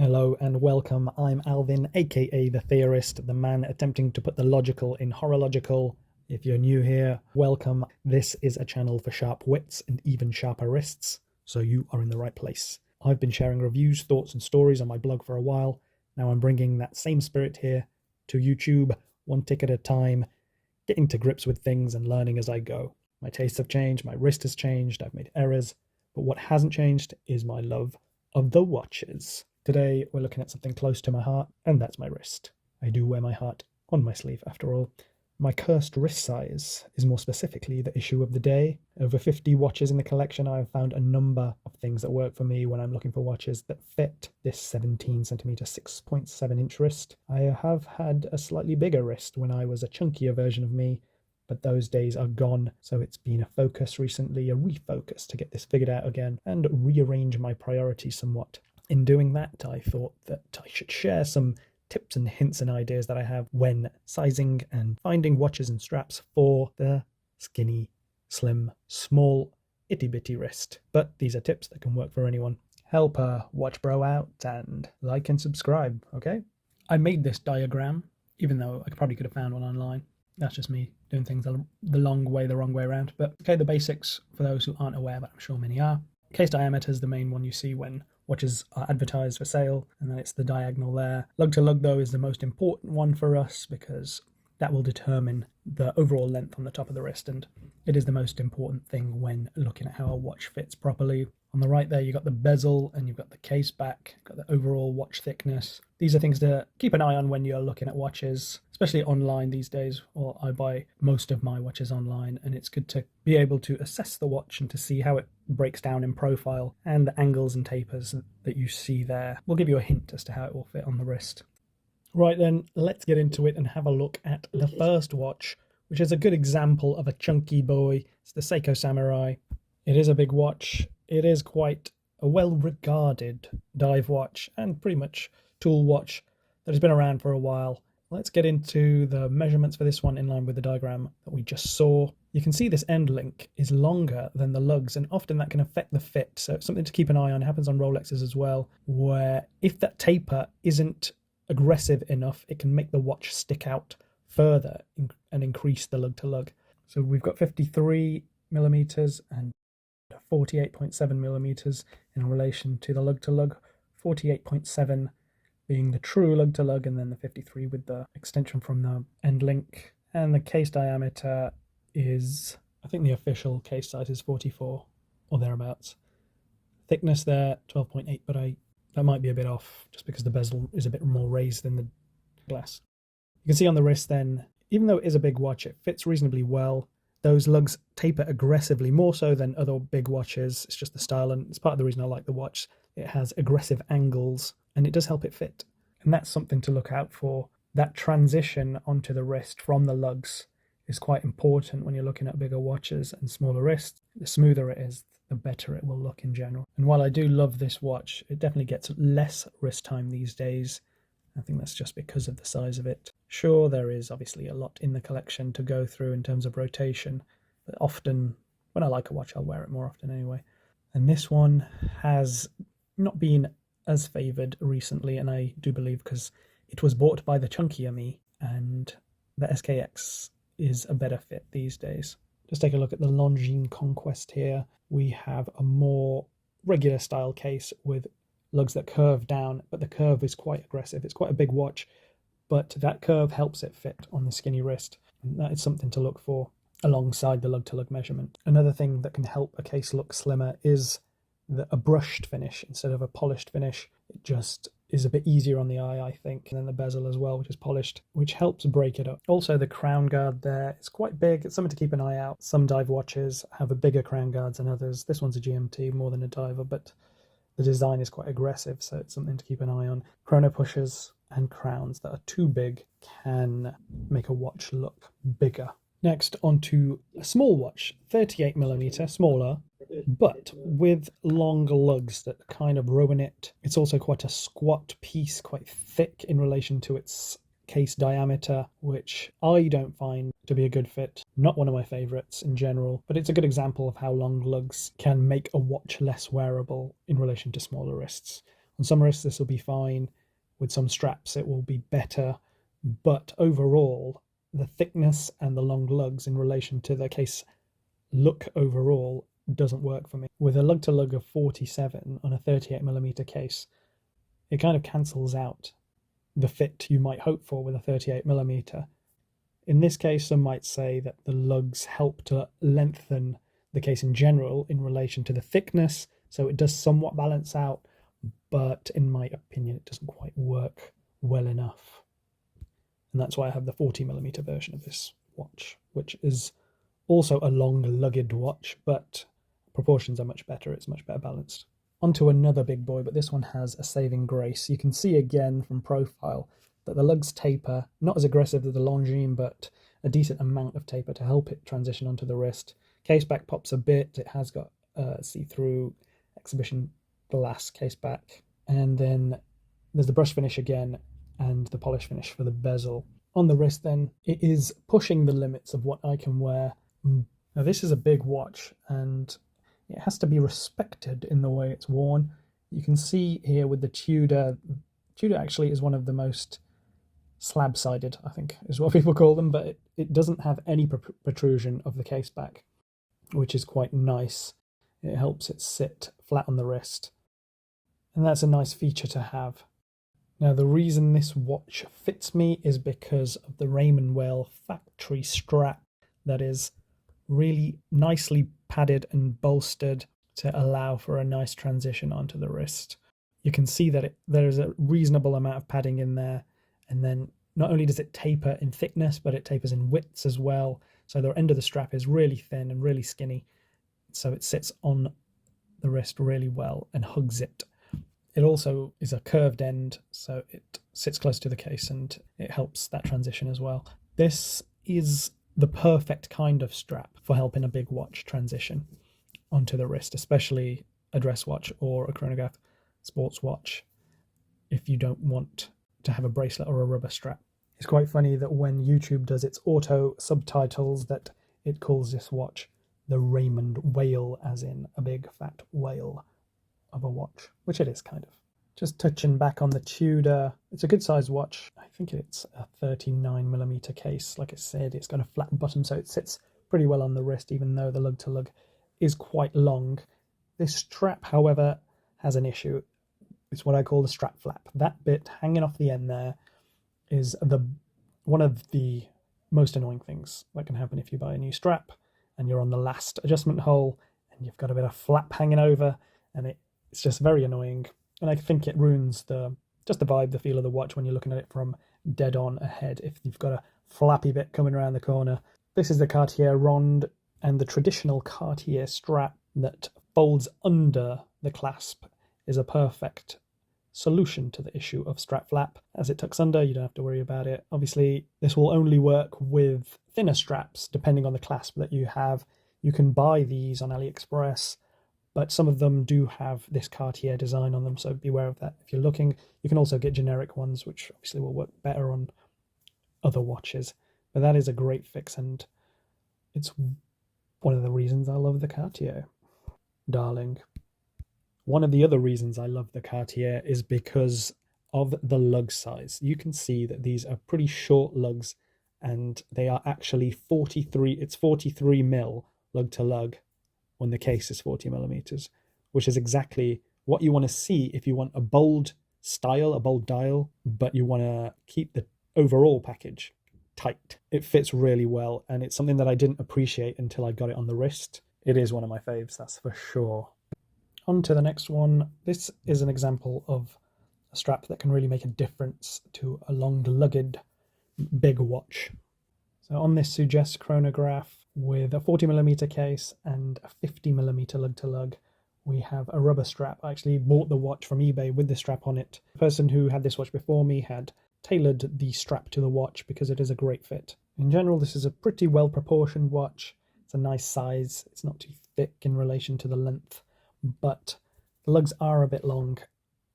Hello and welcome. I'm Alvin, aka the Theorist, the man attempting to put the logical in horological. If you're new here, welcome. This is a channel for sharp wits and even sharper wrists, so you are in the right place. I've been sharing reviews, thoughts, and stories on my blog for a while. Now I'm bringing that same spirit here to YouTube, one tick at a time, getting to grips with things and learning as I go. My tastes have changed, my wrist has changed, I've made errors, but what hasn't changed is my love of the watches. Today we're looking at something close to my heart, and that's my wrist. I do wear my heart on my sleeve after all. My cursed wrist size is more specifically the issue of the day. Over 50 watches in the collection, I have found a number of things that work for me when I'm looking for watches that fit this 17cm 6.7 inch wrist. I have had a slightly bigger wrist when I was a chunkier version of me, but those days are gone, so it's been a focus recently, a refocus to get this figured out again and rearrange my priorities somewhat. In doing that, I thought that I should share some tips and hints and ideas that I have when sizing and finding watches and straps for the skinny, slim, small, itty-bitty wrist. But these are tips that can work for anyone. Help a watch bro out and like and subscribe, okay? I made this diagram, even though I probably could have found one online. That's just me doing things the long way, the wrong way around. But okay, the basics for those who aren't aware, but I'm sure many are. Case diameter is the main one you see when watches are advertised for sale, and then it's the diagonal there. Lug to lug, though, is the most important one for us because that will determine the overall length on the top of the wrist, and it is the most important thing when looking at how a watch fits properly. On the right there, you've got the bezel and you've got the case back, got the overall watch thickness. These are things to keep an eye on when you're looking at watches, especially online these days. Well, I buy most of my watches online, and it's good to be able to assess the watch and to see how it breaks down in profile, and the angles and tapers that you see there will give you a hint as to how it will fit on the wrist. Right then, let's get into it and have a look at the first watch, which is a good example of a chunky boy. It's the Seiko Samurai. It is a big watch. It is quite a well-regarded dive watch and pretty much tool watch that has been around for a while. Let's get into the measurements for this one in line with the diagram that we just saw. You can see this end link is longer than the lugs, and often that can affect the fit. So it's something to keep an eye on. It happens on Rolexes as well, where if that taper isn't aggressive enough, it can make the watch stick out further and increase the lug to lug. So we've got 53 millimeters and 48.7 millimeters in relation to the lug to lug, 48.7 being the true lug to lug, and then the 53 with the extension from the end link. And the case diameter is, I think the official case size is 44 or thereabouts. Thickness there 12.8, but that might be a bit off just because the bezel is a bit more raised than the glass. You can see on the wrist then, even though it is a big watch, it fits reasonably well. Those lugs taper aggressively, more so than other big watches. It's just the style, and it's part of the reason I like the watch. It has aggressive angles, and it does help it fit. And that's something to look out for. That transition onto the wrist from the lugs is quite important when you're looking at bigger watches and smaller wrists. The smoother it is, the better it will look in general. And while I do love this watch, it definitely gets less wrist time these days. I think that's just because of the size of it. Sure, there is obviously a lot in the collection to go through in terms of rotation, but often, when I like a watch, I'll wear it more often anyway. And this one has not been as favoured recently, and I do believe because it was bought by the chunkier me, and the SKX is a better fit these days. Just take a look at the Longines Conquest here. We have a more regular style case with lugs that curve down, but the curve is quite aggressive. It's quite a big watch, but that curve helps it fit on the skinny wrist. And that is something to look for alongside the lug to lug measurement. Another thing that can help a case look slimmer is a brushed finish instead of a polished finish. It just is a bit easier on the eye, I think, and then the bezel as well, which is polished, which helps break it up. Also, the crown guard there is quite big. It's something to keep an eye out. Some dive watches have a bigger crown guards than others. This one's a GMT more than a diver, but the design is quite aggressive, so it's something to keep an eye on. Chrono pushers and crowns that are too big can make a watch look bigger. Next, onto a small watch, 38mm, smaller, but with long lugs that kind of ruin it. It's also quite a squat piece, quite thick in relation to its case diameter, which I don't find to be a good fit. Not one of my favourites in general, but it's a good example of how long lugs can make a watch less wearable in relation to smaller wrists. On some wrists this will be fine, with some straps it will be better, but overall the thickness and the long lugs in relation to the case look overall doesn't work for me. With a lug-to-lug of 47 on a 38mm case, it kind of cancels out the fit you might hope for with a 38mm. In this case, some might say that the lugs help to lengthen the case in general in relation to the thickness, so it does somewhat balance out, but in my opinion it doesn't quite work well enough. And that's why I have the 40mm version of this watch, which is also a long lugged watch, but proportions are much better, it's much better balanced. Onto another big boy, but this one has a saving grace. You can see again from profile that the lugs taper, not as aggressive as the Longines, but a decent amount of taper to help it transition onto the wrist. Case back pops a bit, it has got see-through exhibition glass case back, and then there's the brush finish again and the polish finish for the bezel. On the wrist then, it is pushing the limits of what I can wear. Now this is a big watch and it has to be respected in the way it's worn. You can see here with the Tudor actually is one of the most slab-sided, I think is what people call them, but it doesn't have any protrusion of the case back, which is quite nice. It helps it sit flat on the wrist, and that's a nice feature to have. Now the reason this watch fits me is because of the Raymond Weil factory strap that is really nicely padded and bolstered to allow for a nice transition onto the wrist. You can see that there is a reasonable amount of padding in there, and then not only does it taper in thickness, but it tapers in widths as well. So the end of the strap is really thin and really skinny, so it sits on the wrist really well and hugs it. It also is a curved end, so it sits close to the case and it helps that transition as well. This is the perfect kind of strap for helping a big watch transition onto the wrist, especially a dress watch or a chronograph sports watch, if you don't want to have a bracelet or a rubber strap. It's quite funny that when YouTube does its auto subtitles that it calls this watch the Raymond Weil, as in a big fat whale of a watch, which it is kind of. Just touching back on the Tudor, it's a good sized watch. I think it's a 39mm case. Like I said, it's got a flat bottom, so it sits pretty well on the wrist, even though the lug-to-lug is quite long. This strap, however, has an issue. It's what I call the strap flap. That bit hanging off the end there is one of the most annoying things that can happen if you buy a new strap and you're on the last adjustment hole and you've got a bit of flap hanging over, and it's just very annoying. And I think it ruins just the vibe, the feel of the watch when you're looking at it from dead on ahead if you've got a flappy bit coming around the corner. This is the Cartier Ronde, and the traditional Cartier strap that folds under the clasp is a perfect solution to the issue of strap flap. As it tucks under, you don't have to worry about it. Obviously, this will only work with thinner straps, depending on the clasp that you have. You can buy these on AliExpress, but some of them do have this Cartier design on them, so beware of that if you're looking. You can also get generic ones, which obviously will work better on other watches. But that is a great fix, and it's one of the reasons I love the Cartier, darling. One of the other reasons I love the Cartier is because of the lug size. You can see that these are pretty short lugs, and they are actually 43 mil lug to lug when the case is 40mm, which is exactly what you want to see if you want a bold style, a bold dial, but you want to keep the overall package tight. It fits really well, and it's something that I didn't appreciate until I got it on the wrist. It is one of my faves, that's for sure. On to the next one. This is an example of a strap that can really make a difference to a long-lugged big watch. So on this Suggest chronograph with a 40mm case and a 50mm lug-to-lug, we have a rubber strap. I actually bought the watch from eBay with the strap on it. The person who had this watch before me had tailored the strap to the watch because it is a great fit. In general, this is a pretty well-proportioned watch. It's a nice size. It's not too thick in relation to the length, but the lugs are a bit long,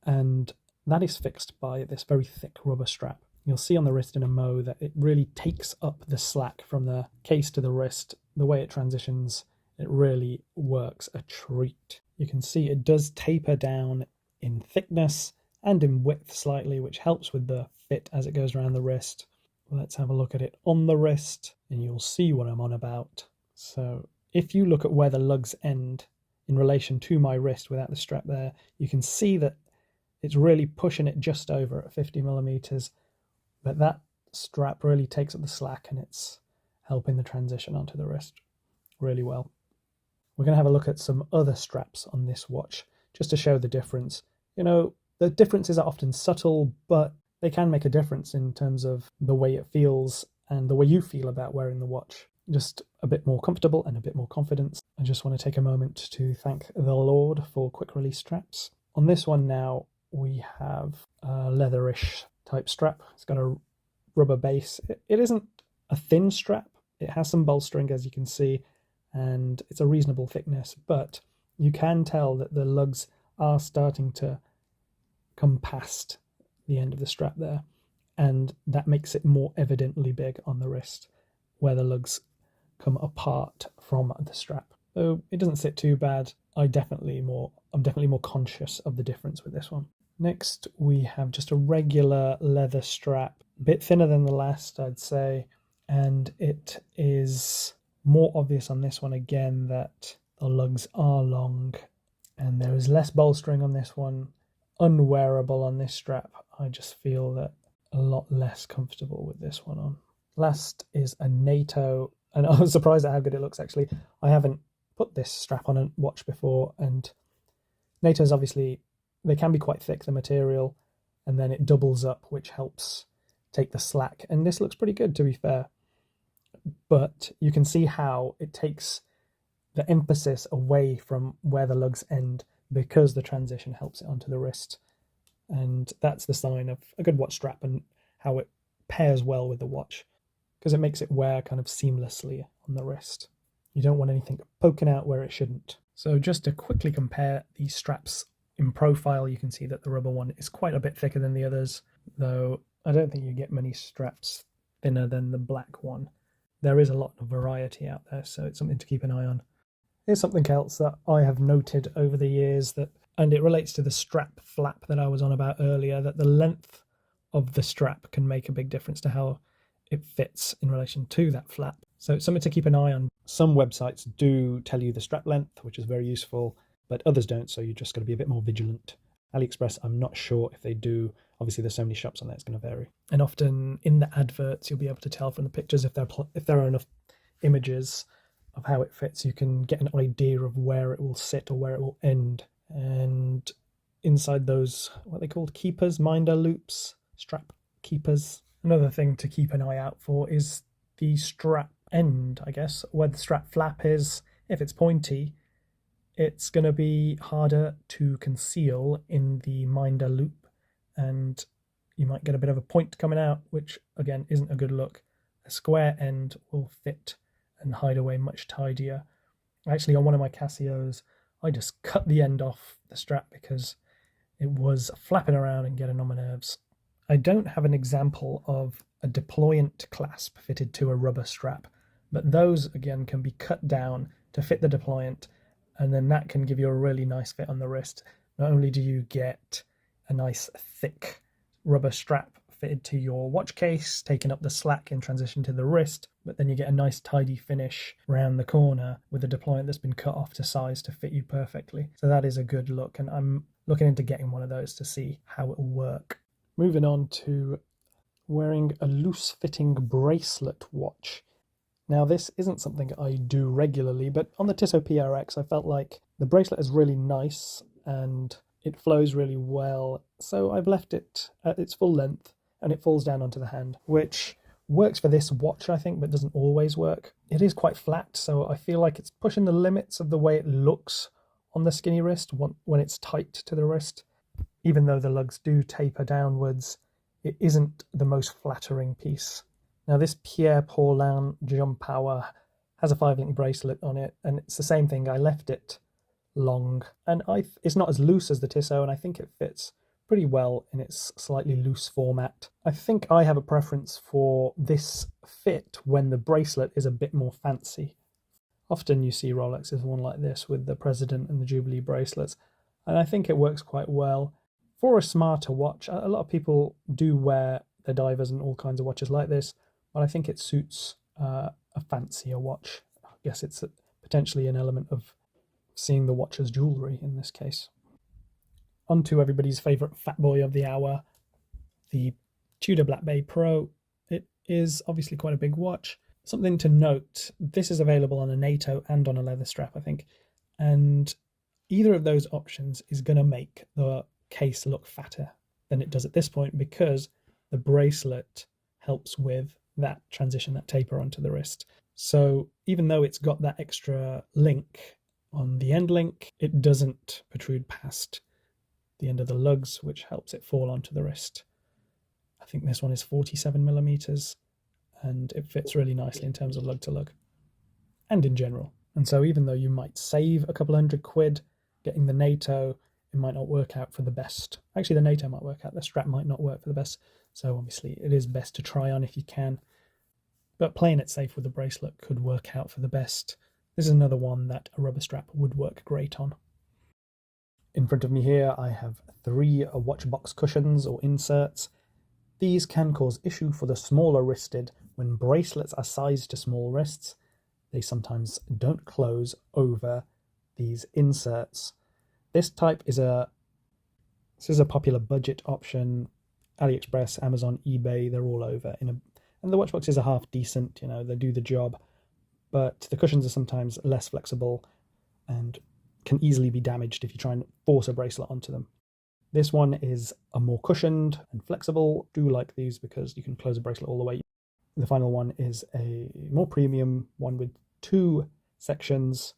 and that is fixed by this very thick rubber strap. You'll see on the wrist in a mo that it really takes up the slack from the case to the wrist. The way it transitions, it really works a treat. You can see it does taper down in thickness and in width slightly, which helps with the fit as it goes around the wrist. Let's have a look at it on the wrist and you'll see what I'm on about. So if you look at where the lugs end in relation to my wrist without the strap there, you can see that it's really pushing it just over at 50 millimeters, but that strap really takes up the slack and it's helping the transition onto the wrist really well. We're going to have a look at some other straps on this watch just to show the difference. You know, the differences are often subtle, but they can make a difference in terms of the way it feels and the way you feel about wearing the watch. Just a bit more comfortable and a bit more confidence. I just want to take a moment to thank the Lord for quick release straps. On this one now, we have a leatherish type strap. It's got a rubber base. It isn't a thin strap. It has some bolstering, as you can see, and it's a reasonable thickness, but you can tell that the lugs are starting to come past the end of the strap there, and that makes it more evidently big on the wrist where the lugs come apart from the strap. So it doesn't sit too bad. I'm definitely more conscious of the difference with this one. Next, we have just a regular leather strap, a bit thinner than the last, I'd say, and it is more obvious on this one again that the lugs are long and there is less bolstering on this one. Unwearable on this strap. I just feel that a lot less comfortable with this one on. Last is a NATO, and I was surprised at how good it looks actually. I haven't put this strap on a watch before, and NATO's obviously, they can be quite thick, the material, and then it doubles up, which helps take the slack, and this looks pretty good to be fair. But you can see how it takes the emphasis away from where the lugs end because the transition helps it onto the wrist. And that's the sign of a good watch strap and how it pairs well with the watch, because it makes it wear kind of seamlessly on the wrist. You don't want anything poking out where it shouldn't. So just to quickly compare these straps in profile, you can see that the rubber one is quite a bit thicker than the others, though I don't think you get many straps thinner than the black one. There is a lot of variety out there, so it's something to keep an eye on. Here's something else that I have noted over the years, and it relates to the strap flap that I was on about earlier, that the length of the strap can make a big difference to how it fits in relation to that flap. So it's something to keep an eye on. Some websites do tell you the strap length, which is very useful, but others don't, so you just got to be a bit more vigilant. AliExpress, I'm not sure if they do. Obviously, there's so many shops on there, it's going to vary. And often in the adverts, you'll be able to tell from the pictures if there are enough images of how it fits. You can get an idea of where it will sit or where it will end. And inside those, what are they called? Keepers, minder loops, strap keepers. Another thing to keep an eye out for is the strap end, I guess, where the strap flap is. If it's pointy, it's going to be harder to conceal in the minder loop, and you might get a bit of a point coming out, which again isn't a good look. A square end will fit and hide away much tidier. Actually, on one of my Casios, I just cut the end off the strap because it was flapping around and getting on my nerves. I don't have an example of a deployant clasp fitted to a rubber strap, but those again can be cut down to fit the deployant, and then that can give you a really nice fit on the wrist. Not only do you get a nice thick rubber strap fitted to your watch case, taking up the slack in transition to the wrist, but then you get a nice tidy finish around the corner with a deployant that's been cut off to size to fit you perfectly. So that is a good look, and I'm looking into getting one of those to see how it will work. Moving on to wearing a loose-fitting bracelet watch. Now, this isn't something I do regularly, but on the Tissot PRX, I felt like the bracelet is really nice and it flows really well. So I've left it at its full length and it falls down onto the hand, which works for this watch, I think, but doesn't always work. It is quite flat, so I feel like it's pushing the limits of the way it looks on the skinny wrist when it's tight to the wrist. Even though the lugs do taper downwards, it isn't the most flattering piece. Now, this Pierre Paulin Jump Hour has a 5-link bracelet on it, and it's the same thing. I left it long, and it's not as loose as the Tissot, and I think it fits pretty well in its slightly loose format. I think I have a preference for this fit when the bracelet is a bit more fancy. Often you see Rolexes worn like this with the President and the Jubilee bracelets. and I think it works quite well. For a smarter watch, a lot of people do wear their divers and all kinds of watches like this, but I think it suits a fancier watch. I guess it's potentially an element of seeing the watch as jewellery in this case. On to everybody's favourite fat boy of the hour, the Tudor Black Bay Pro. It is obviously quite a big watch. Something to note, this is available on a NATO and on a leather strap, I think, and either of those options is going to make the case look fatter than it does at this point, because the bracelet helps with that transition, that taper onto the wrist. So even though it's got that extra link on the end link, it doesn't protrude past the end of the lugs, which helps it fall onto the wrist. I think this one is 47 millimeters, and it fits really nicely in terms of lug to lug and in general. And so even though you might save a couple £100 getting the NATO, it might not work out for the best. Actually, the NATO might work out, the strap might not work for the best. So obviously it is best to try on if you can. But playing it safe with the bracelet could work out for the best. This is another one that a rubber strap would work great on. In front of me here, I have 3 watch box cushions or inserts. These can cause issue for the smaller wristed. When bracelets are sized to small wrists, they sometimes don't close over these inserts. This type is a popular budget option. AliExpress, Amazon, eBay, they're all over. And the watch boxes are half decent, they do the job. But the cushions are sometimes less flexible and can easily be damaged if you try and force a bracelet onto them. This one is a more cushioned and flexible. Do like these because you can close a bracelet all the way. The final one is a more premium one with 2 sections.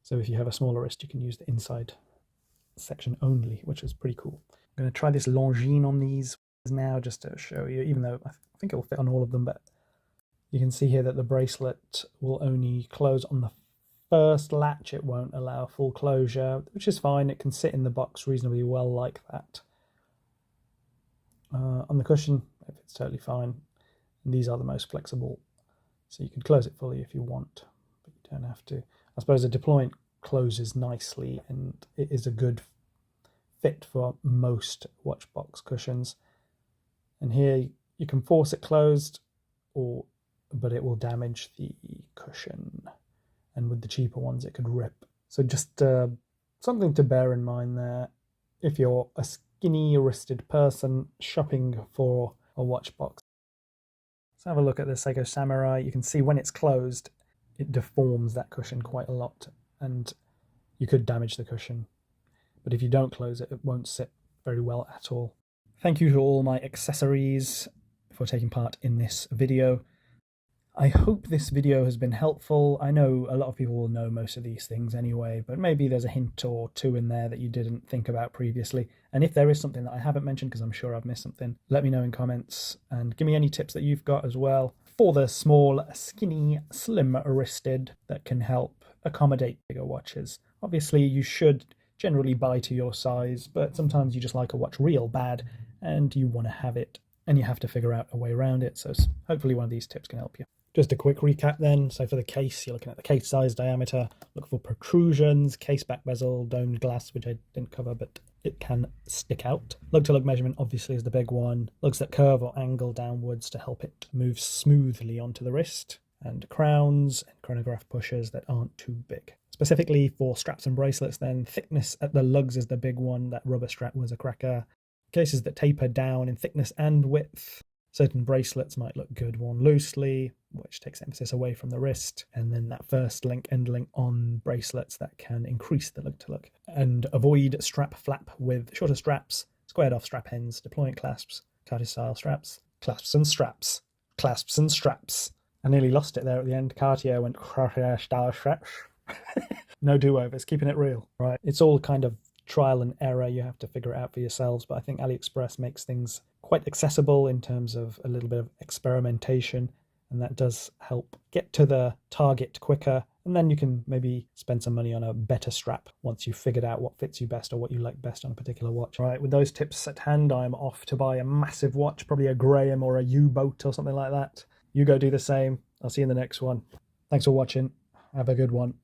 So if you have a smaller wrist, you can use the inside section only, which is pretty cool. I'm going to try this Longines on these now just to show you, even though I think it will fit on all of them, but you can see here that the bracelet will only close on the first latch. It won't allow full closure, which is fine. It can sit in the box reasonably well like that. On the cushion, it fits totally fine. And these are the most flexible, so you can close it fully if you want, but you don't have to. I suppose the deployment closes nicely, and it is a good fit for most watch box cushions. And here you can force it closed, but it will damage the cushion. And with the cheaper ones, it could rip. So just something to bear in mind there. If you're a skinny-wristed person shopping for a watch box. Let's have a look at the Seiko Samurai. You can see when it's closed, it deforms that cushion quite a lot, and you could damage the cushion. But if you don't close it, it won't sit very well at all. Thank you to all my accessories for taking part in this video. I hope this video has been helpful. I know a lot of people will know most of these things anyway, but maybe there's a hint or two in there that you didn't think about previously. And if there is something that I haven't mentioned, because I'm sure I've missed something, let me know in comments and give me any tips that you've got as well for the small, skinny, slim-wristed that can help accommodate bigger watches. Obviously, you should generally buy to your size, but sometimes you just like a watch real bad and you want to have it, and you have to figure out a way around it. So hopefully one of these tips can help you. Just a quick recap then. So for the case, you're looking at the case size, diameter, look for protrusions, case back bezel, domed glass, which I didn't cover, but it can stick out. Lug-to-lug measurement obviously is the big one. Lugs that curve or angle downwards to help it move smoothly onto the wrist. And crowns and chronograph pushers that aren't too big. Specifically for straps and bracelets then, thickness at the lugs is the big one. That rubber strap was a cracker. Cases that taper down in thickness and width. Certain bracelets might look good worn loosely, which takes emphasis away from the wrist. And then that first link, end link on bracelets that can increase the lug-to-lug. And avoid strap flap with shorter straps, squared off strap ends, deployment clasps, Cartier style straps, clasps and straps, clasps and straps. I nearly lost it there at the end. Cartier went Cartier style straps. No do-overs, keeping it real. Right, it's all kind of trial and error. You have to figure it out for yourselves, but I think AliExpress makes things quite accessible in terms of a little bit of experimentation, and that does help get to the target quicker, and then you can maybe spend some money on a better strap once you've figured out what fits you best or what you like best on a particular watch. All right, with those tips at hand, I'm off to buy a massive watch, probably a Graham or a U-boat or something like that. You go do the same. I'll see you in the next one. Thanks for watching. Have a good one.